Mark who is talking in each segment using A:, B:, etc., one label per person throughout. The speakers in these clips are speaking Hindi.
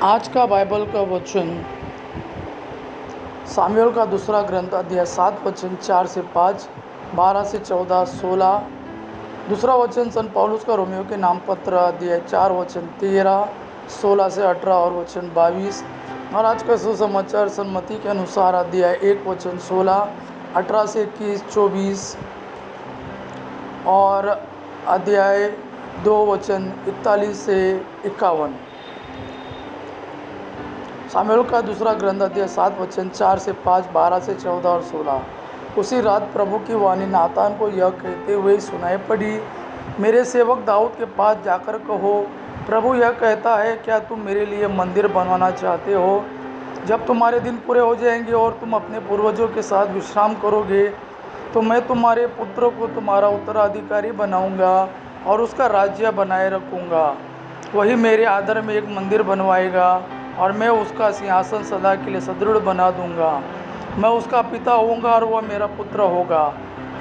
A: आज का बाइबल का वचन सामुएल का दूसरा ग्रंथ अध्याय 7 वचन 4 से 5, 12 से 14, 16। दूसरा वचन सन पौलुस का रोमियो के नाम पत्र अध्याय 4 वचन 13, 16 से 18 और वचन 22। और आज का सुसमाचार सन मत्ती के अनुसार अध्याय 1 वचन 16, 18 से 21, 24 और अध्याय 2 वचन 41 से 51। सामुएल का दूसरा ग्रंथ अध्याय 7 वचन 4 से 5, 12 से 14 और 16। उसी रात प्रभु की वाणी नातान को यह कहते हुए सुनाई पड़ी, मेरे सेवक दाऊद के पास जाकर कहो, प्रभु यह कहता है, क्या तुम मेरे लिए मंदिर बनवाना चाहते हो? जब तुम्हारे दिन पूरे हो जाएंगे और तुम अपने पूर्वजों के साथ विश्राम करोगे, तो मैं तुम्हारे पुत्र को तुम्हारा उत्तराधिकारी बनाऊंगा और उसका राज्य बनाए रखूंगा। वही मेरे आदर में एक मंदिर बनवाएगा और मैं उसका सिंहासन सदा के लिए सुदृढ़ बना दूंगा। मैं उसका पिता होऊंगा और वह मेरा पुत्र होगा।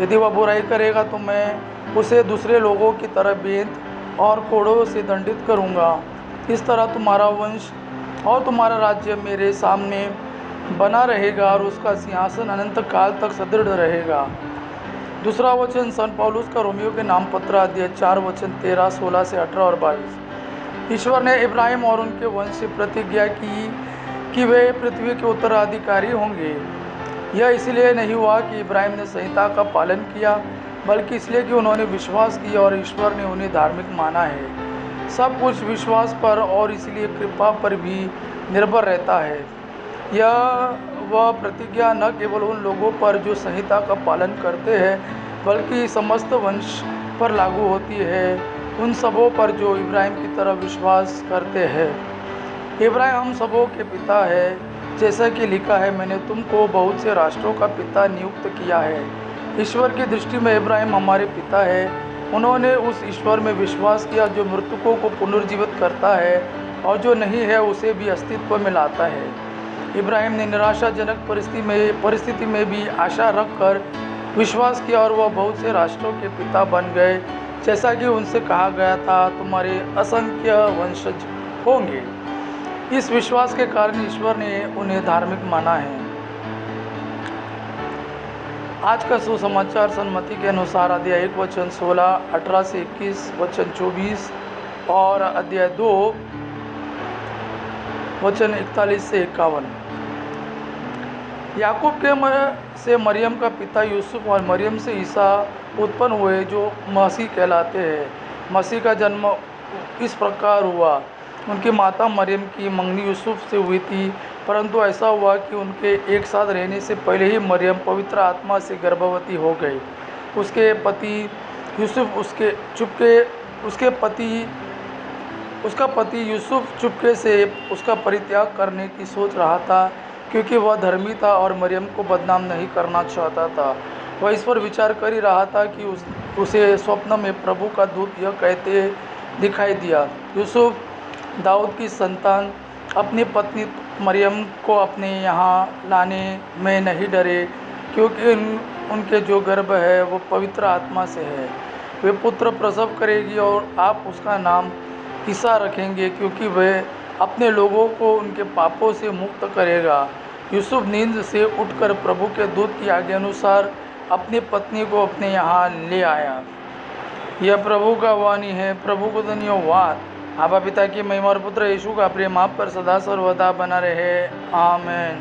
A: यदि वह बुराई करेगा तो मैं उसे दूसरे लोगों की तरह बेंत और कोड़ों से दंडित करूंगा। इस तरह तुम्हारा वंश और तुम्हारा राज्य मेरे सामने बना रहेगा और उसका सिंहासन अनंत काल तक सुदृढ़ रहेगा। दूसरा वचन सन पौलुस का रोमियो के नाम पत्र अध्याय 4 वचन 13, 16 से 18 और 22। ईश्वर ने इब्राहिम और उनके वंश से प्रतिज्ञा की कि वे पृथ्वी के उत्तराधिकारी होंगे। यह इसलिए नहीं हुआ कि इब्राहिम ने संहिता का पालन किया, बल्कि इसलिए कि उन्होंने विश्वास किया और ईश्वर ने उन्हें धार्मिक माना है। सब कुछ विश्वास पर और इसलिए कृपा पर भी निर्भर रहता है। यह वह प्रतिज्ञा न केवल उन लोगों पर जो संहिता का पालन करते हैं, बल्कि समस्त वंश पर लागू होती है, उन सबों पर जो इब्राहिम की तरह विश्वास करते हैं। इब्राहिम हम सबों के पिता है, जैसा कि लिखा है, मैंने तुमको बहुत से राष्ट्रों का पिता नियुक्त किया है। ईश्वर की दृष्टि में इब्राहिम हमारे पिता है। उन्होंने उस ईश्वर में विश्वास किया जो मृतकों को पुनर्जीवित करता है और जो नहीं है उसे भी अस्तित्व में लाता है। इब्राहिम ने निराशाजनक परिस्थिति में भी आशा रखकर विश्वास किया और वह बहुत से राष्ट्रों के पिता बन गए, जैसा कि उनसे कहा गया था, तुम्हारे असंख्य वंशज होंगे। इस विश्वास के कारण ईश्वर ने उन्हें धार्मिक माना है। आज का सुसमाचार सन मत्ती के अनुसार अध्याय 1 वचन 16, 18 से 21, वचन 24 और अध्याय 2 वचन 41 से 51। याकूब के से मरियम का पिता यूसुफ और मरियम से ईसा उत्पन्न हुए, जो मसीह कहलाते हैं। मसीह का जन्म इस प्रकार हुआ, उनकी माता मरियम की मंगनी यूसुफ से हुई थी, परंतु ऐसा हुआ कि उनके एक साथ रहने से पहले ही मरियम पवित्र आत्मा से गर्भवती हो गई। उसके पति यूसुफ उसका पति यूसुफ चुपके से उसका परित्याग करने की सोच रहा था, क्योंकि वह धर्मी था और मरियम को बदनाम नहीं करना चाहता था। वह इस पर विचार कर ही रहा था कि उसे स्वप्न में प्रभु का दूत यह कहते दिखाई दिया, यूसुफ, दाऊद की संतान, अपनी पत्नी मरियम को अपने यहाँ लाने में नहीं डरे, क्योंकि उनके जो गर्भ है वो पवित्र आत्मा से है। वे पुत्र प्रसव करेगी और आप उसका नाम ईसा रखेंगे, क्योंकि वह अपने लोगों को उनके पापों से मुक्त करेगा। यूसुफ नींद से उठकर प्रभु के दूत की आज्ञा अनुसार अपनी पत्नी को अपने यहाँ ले आया। यह प्रभु का वाणी है। प्रभु को धन्यवाद। आबा पिता की महिमा और पुत्र यीशु का प्रेम आप पर सदा सर्वदा बना रहे। आमीन।